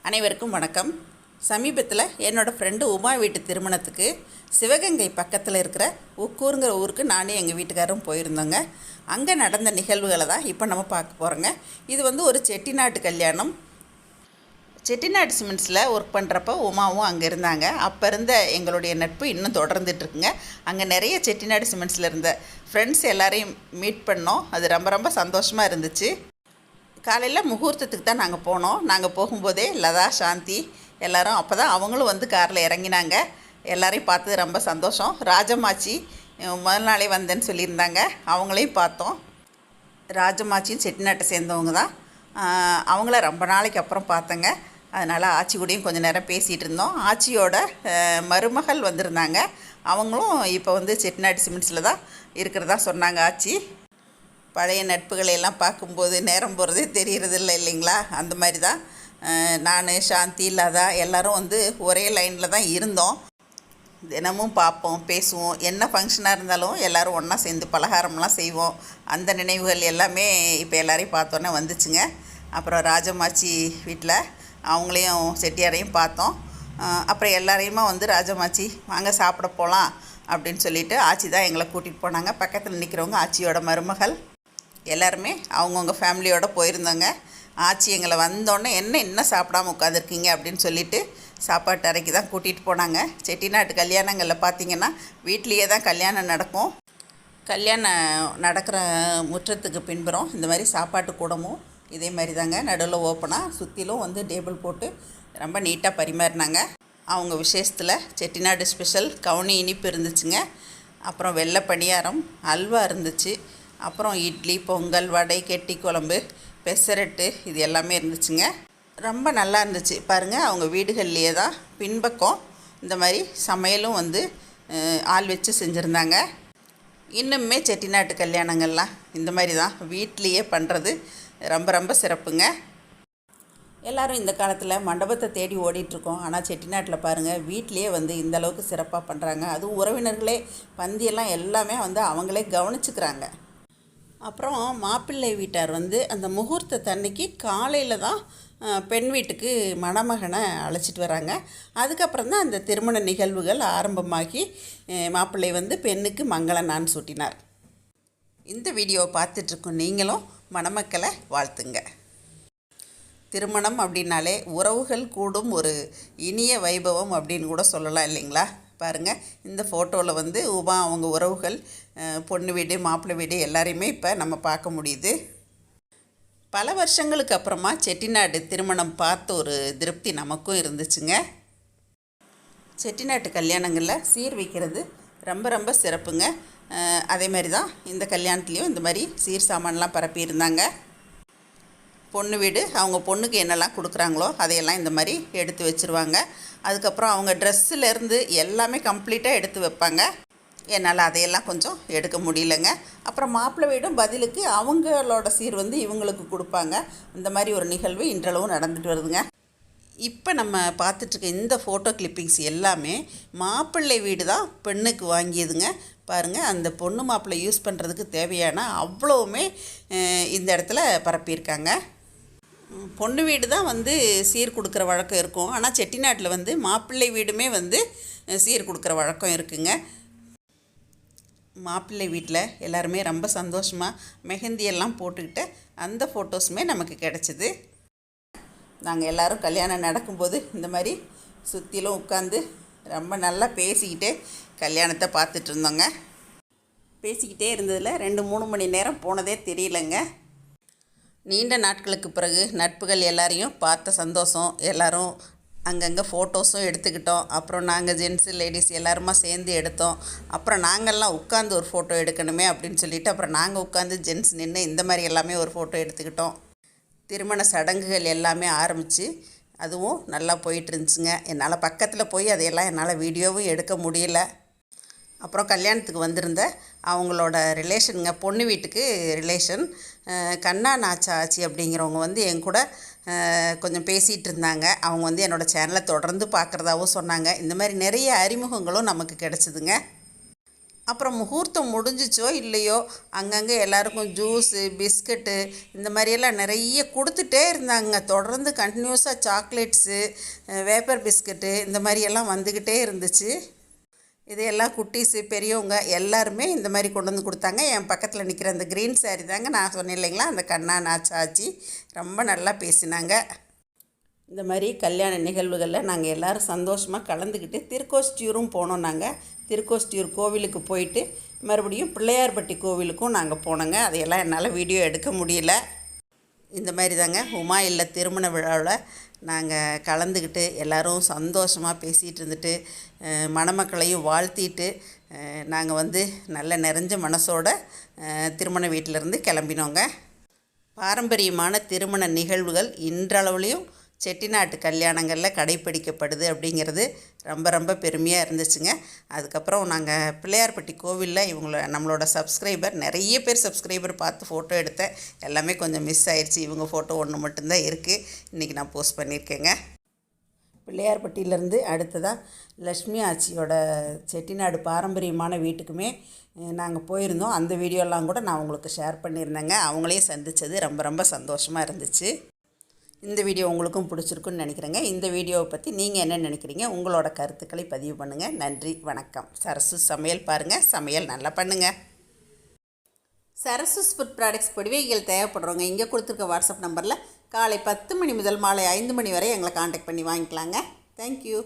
அனைவருக்கும் வணக்கம். சமீபத்தில் என்னோடய ஃப்ரெண்டு உமா வீட்டு திருமணத்துக்கு சிவகங்கை பக்கத்தில் இருக்கிற உக்கூருங்கிற ஊருக்கு நானும் எங்கள் வீட்டுக்காரரும் போயிருந்தோங்க. அங்கே நடந்த நிகழ்வுகளை தான் இப்போ நம்ம பார்க்க போகிறோங்க. இது ஒரு செட்டிநாட்டு கல்யாணம். செட்டிநாடு சிமெண்ட்ஸில் ஒர்க் பண்ணுறப்போ உமாவும் அங்கே இருந்தாங்க. அப்போ இருந்த எங்களுடைய நட்பு இன்னும் தொடர்ந்துட்டுருக்குங்க. அங்கே நிறைய செட்டிநாடு சிமெண்ட்ஸில் இருந்த ஃப்ரெண்ட்ஸ் எல்லாரையும் மீட் பண்ணோம். அது ரொம்ப ரொம்ப சந்தோஷமாக இருந்துச்சு. காலையில் முகூர்த்தத்துக்கு தான் நாங்கள் போனோம். நாங்கள் போகும்போதே லதா, சாந்தி எல்லோரும் அப்போ தான் அவங்களும் காரில் இறங்கினாங்க. எல்லோரையும் பார்த்தது ரொம்ப சந்தோஷம். ராஜமாச்சி முதல் நாளே வந்தேன்னு சொல்லியிருந்தாங்க, அவங்களையும் பார்த்தோம். ராஜமாச்சியும் செட்டிநாட்டை சேர்ந்தவங்க தான். அவங்கள ரொம்ப நாளைக்கு அப்புறம் பார்த்தேங்க. அதனால் ஆச்சி கூடயும் கொஞ்சம் நேரம் பேசிகிட்டு இருந்தோம். ஆச்சியோட மருமகள் வந்திருந்தாங்க. அவங்களும் இப்போ செட்டிநாடு சிமெண்ட்ஸில் தான் இருக்கிறதா சொன்னாங்க ஆச்சி. பழைய நட்புகளை எல்லாம் பார்க்கும்போது நேரம் போகிறதே தெரியறதில்லை இல்லைங்களா? அந்த மாதிரி தான் நான், சாந்தி, லதா எல்லோரும் ஒரே லைனில் தான் இருந்தோம். தினமும் பார்ப்போம், பேசுவோம். என்ன ஃபங்க்ஷனாக இருந்தாலும் எல்லோரும் ஒன்றா சேர்ந்து பலகாரம்லாம் செய்வோம். அந்த நினைவுகள் எல்லாமே இப்போ எல்லோரையும் பார்த்தோன்னே வந்துச்சுங்க. அப்புறம் ராஜமாச்சி வீட்டில் அவங்களையும் செட்டியாரையும் பார்த்தோம். அப்புறம் எல்லாரையுமா ராஜமாச்சி வாங்க சாப்பிட போகலாம் அப்படின்னு சொல்லிவிட்டு ஆச்சி தான் எங்களை கூட்டிகிட்டு போனாங்க. பக்கத்தில் நிற்கிறவங்க ஆச்சியோட மருமகள். எல்லாருமே அவங்கவுங்க ஃபேமிலியோடு போயிருந்தோங்க. ஆச்சி எங்களை வந்தோடனே இன்னும் சாப்பிடாமல் உட்காந்துருக்கீங்க அப்படின்னு சொல்லிவிட்டு சாப்பாட்டு அறைக்கு தான் கூட்டிகிட்டு போனாங்க. செட்டிநாட்டு கல்யாணங்களில் பார்த்திங்கன்னா வீட்லேயே தான் கல்யாணம் நடக்கும். கல்யாணம் நடக்கிற முற்றத்துக்கு பின்புறம் இந்த மாதிரி சாப்பாட்டு கூடமும் இதே மாதிரி தாங்க நடுவில் ஓப்பனாக சுற்றிலும் டேபிள் போட்டு ரொம்ப நீட்டாக பரிமாறினாங்க. அவங்க விசேஷத்தில் செட்டிநாடு ஸ்பெஷல் கவுனி இனிப்பு இருந்துச்சுங்க. அப்புறம் வெள்ளை பணியாரம், அல்வா இருந்துச்சு. அப்புறம் இட்லி, பொங்கல், வடை, கெட்டி குழம்பு, பெசரட்டு இது எல்லாமே இருந்துச்சுங்க. ரொம்ப நல்லா இருந்துச்சு. பாருங்கள், அவங்க வீடுகள்லேயே தான் பின்பக்கம் இந்த மாதிரி சமையலும் ஆள் வச்சு செஞ்சுருந்தாங்க. இன்னுமே செட்டிநாட்டு கல்யாணங்கள்லாம் இந்த மாதிரி தான் வீட்லேயே பண்ணுறது ரொம்ப ரொம்ப சிறப்புங்க. எல்லோரும் இந்த காலத்தில் மண்டபத்தை தேடி ஓடிட்டுருக்கோம். ஆனால் செட்டிநாட்டில் பாருங்கள், வீட்லேயே இந்தளவுக்கு சிறப்பாக பண்ணுறாங்க. அதுவும் உறவினர்களே பந்தியெல்லாம் எல்லாமே அவங்களே கவனிச்சுக்கிறாங்க. அப்புறம் மாப்பிள்ளை வீட்டார் அந்த முகூர்த்தத்தன்னைக்கு காலையில் தான் பெண் வீட்டுக்கு மணமகனை அழைச்சிட்டு வராங்க. அதுக்கப்புறம் தான் அந்த திருமண நிகழ்வுகள் ஆரம்பமாகி மாப்பிள்ளை பெண்ணுக்கு மங்களனான்னு சூட்டினார். இந்த வீடியோவை பார்த்துட்ருக்கோம். நீங்களும் மணமக்களை வாழ்த்துங்க. திருமணம் அப்படின்னாலே உறவுகள் கூடும் ஒரு இனிய வைபவம் அப்படின்னு கூட சொல்லலாம் இல்லைங்களா? பாருங்கள், இந்த ஃபோட்டோவில் உமா அவங்க உறவுகள், பொண்ணு வீடு, மாப்பிள்ளை வீடு எல்லாரையுமே இப்போ நம்ம பார்க்க முடியுது. பல வருஷங்களுக்கு அப்புறமா செட்டிநாடு திருமணம் பார்த்த ஒரு திருப்தி நமக்கும் இருந்துச்சுங்க. செட்டிநாட்டு கல்யாணங்களில் சீர் வைக்கிறது ரொம்ப ரொம்ப சிறப்புங்க. அதே மாதிரி தான் இந்த கல்யாணத்துலேயும் இந்த மாதிரி சீர் சாமான்லாம் பரப்பியிருந்தாங்க. பொண்ணு வீடு அவங்க பொண்ணுக்கு என்னெல்லாம் கொடுக்குறாங்களோ அதையெல்லாம் இந்த மாதிரி எடுத்து வச்சுருவாங்க. அதுக்கப்புறம் அவங்க ட்ரெஸ்ஸுலேருந்து எல்லாமே கம்ப்ளீட்டாக எடுத்து வைப்பாங்க. என்னால் அதையெல்லாம் கொஞ்சம் எடுக்க முடியலைங்க. அப்புறம் மாப்பிள்ளை வீடும் பதிலுக்கு அவங்களோட சீர் இவங்களுக்கு கொடுப்பாங்க. இந்த மாதிரி ஒரு நிகழ்வு இன்றளவும் நடந்துட்டு வருதுங்க. இப்போ நம்ம பார்த்துட்ருக்க இந்த ஃபோட்டோ கிளிப்பிங்ஸ் எல்லாமே மாப்பிள்ளை வீடு தான் பெண்ணுக்கு வாங்கியதுங்க. பாருங்கள், அந்த பொண்ணு மாப்பிள்ளை யூஸ் பண்ணுறதுக்கு தேவையான அவ்வளோவுமே இந்த இடத்துல பரப்பியிருக்காங்க. பொண்ணு வீடு தான் சீர் கொடுக்குற வழக்கம் இருக்கும். ஆனால் செட்டிநாட்டில் மாப்பிள்ளை வீடுமே சீர் கொடுக்குற வழக்கம் இருக்குங்க. மாப்பிள்ளை வீட்டில் எல்லாருமே ரொம்ப சந்தோஷமாக மெஹந்தியெல்லாம் போட்டுக்கிட்டு அந்த ஃபோட்டோஸுமே நமக்கு கிடச்சிது. நாங்கள் எல்லோரும் கல்யாணம் நடக்கும்போது இந்த மாதிரி சுற்றிலும் உட்காந்து ரொம்ப நல்லா பேசிக்கிட்டே கல்யாணத்தை பார்த்துட்டு இருந்தோங்க. பேசிக்கிட்டே இருந்ததில் 2-3 மணி நேரம் போனதே தெரியலைங்க. நீண்ட நாட்களுக்கு பிறகு நட்புகள் எல்லாரையும் பார்த்த சந்தோஷம். எல்லோரும் அங்கங்கே ஃபோட்டோஸும் எடுத்துக்கிட்டோம். அப்புறம் நாங்கள் ஜென்ஸு லேடிஸ் எல்லாருமா சேர்ந்து எடுத்தோம். அப்புறம் நாங்கள்லாம் உட்காந்து ஒரு ஃபோட்டோ எடுக்கணுமே அப்படின்னு சொல்லிவிட்டு அப்புறம் நாங்கள் உட்காந்து ஜென்ஸ் நின்று இந்த மாதிரி எல்லாமே ஒரு ஃபோட்டோ எடுத்துக்கிட்டோம். திருமண சடங்குகள் எல்லாமே ஆரம்பித்து அதுவும் நல்லா போயிட்டு இருந்துச்சுங்க. என்னால் பக்கத்தில் போய் அதையெல்லாம் என்னால் வீடியோவும் எடுக்க முடியல. அப்புறம் கல்யாணத்துக்கு வந்திருந்த அவங்களோட ரிலேஷனுங்க, பொண்ணு வீட்டுக்கு ரிலேஷன் கண்ணா நாச்சா ஆச்சி அப்படிங்கிறவங்க என் கூட கொஞ்சம் பேசிகிட்டு இருந்தாங்க. அவங்க என்னோடய சேனலை தொடர்ந்து பார்க்குறதாகவும் சொன்னாங்க. இந்த மாதிரி நிறைய அறிமுகங்களும் நமக்கு கிடச்சிதுங்க. அப்புறம் முகூர்த்தம் முடிஞ்சிச்சோ இல்லையோ அங்கங்கே எல்லாருக்கும் ஜூஸு பிஸ்கட்டு இந்த மாதிரியெல்லாம் நிறைய கொடுத்துட்டே இருந்தாங்க. தொடர்ந்து கண்டினியூஸாக சாக்லேட்ஸு வேப்பர் பிஸ்கட்டு இந்த மாதிரியெல்லாம் வந்துக்கிட்டே இருந்துச்சு. இதையெல்லாம் குட்டீஸு பெரியவங்க எல்லாருமே இந்த மாதிரி கொண்டு வந்து கொடுத்தாங்க. என் பக்கத்தில் நிற்கிற அந்த க்ரீன் சாரி தாங்க நான் சொன்னேன் இல்லைங்களா, அந்த கண்ணா நாச்சாச்சி ரொம்ப நல்லா பேசினாங்க. இந்த மாதிரி கல்யாண நிகழ்வுகளில் நாங்கள் எல்லோரும் சந்தோஷமாக கலந்துக்கிட்டு திருக்கோஷ்டியூரும் போனோம். நாங்கள் திருக்கோஷ்டியூர் கோவிலுக்கு போயிட்டு மறுபடியும் பிள்ளையார்பட்டி கோவிலுக்கும் நாங்கள் போனோங்க. அதையெல்லாம் என்னால் வீடியோ எடுக்க முடியல. இந்த மாதிரி தாங்க உமா இல்ல திருமண விழாவில் நாங்கள் கலந்துக்கிட்டு எல்லோரும் சந்தோஷமாக பேசிகிட்டு இருந்துட்டு மணமக்களையும் வாழ்த்திட்டு நாங்கள் நல்ல நிறைஞ்ச மனசோட திருமண வீட்டிலேருந்து கிளம்பினோங்க. பாரம்பரியமான திருமண நிகழ்வுகள் இன்றளவுலேயும் செட்டிநாட்டு கல்யாணங்களில் கடைப்பிடிக்கப்படுது அப்படிங்கிறது ரொம்ப பெருமையாக இருந்துச்சுங்க. அதுக்கப்புறம் நாங்கள் பிள்ளையார்பட்டி கோவிலில் நம்மளோட சப்ஸ்கிரைபர் நிறைய பேர் சப்ஸ்கிரைபர் பார்த்து ஃபோட்டோ எடுத்தேன். எல்லாமே கொஞ்சம் மிஸ் ஆயிடுச்சு. இவங்க ஃபோட்டோ ஒன்று மட்டும்தான் இருக்குது. இன்றைக்கி நான் போஸ்ட் பண்ணியிருக்கேங்க. பிள்ளையார்பட்டியிலேருந்து அடுத்ததாக லக்ஷ்மி ஆச்சியோட செட்டிநாடு பாரம்பரியமான வீட்டுக்குமே நாங்கள் போயிருந்தோம். அந்த வீடியோலாம் கூட நான் உங்களுக்கு ஷேர் பண்ணியிருந்தேங்க. அவங்களையும் சந்தித்தது ரொம்ப சந்தோஷமாக இருந்துச்சு. இந்த வீடியோ உங்களுக்கும் பிடிச்சிருக்குன்னு நினைக்கிறேங்க. இந்த வீடியோவை பற்றி நீங்கள் என்ன நினைக்கிறீங்க? உங்களோட கருத்துக்களை பதிவு பண்ணுங்கள். நன்றி, வணக்கம். சரசு சமையல் பாருங்கள், சமையல் நல்லா பண்ணுங்கள். சரசு ஃபுட் ப்ராடக்ட்ஸ் பொடிவைகள் தேவைப்படுறவங்க இங்கே கொடுத்துருக்க வாட்ஸ்அப் நம்பரில் காலை 10 மணி முதல் மாலை 5 மணி வரை எங்களை காண்டாக்ட் பண்ணி வாங்கிக்கலாங்க. தேங்க்யூ.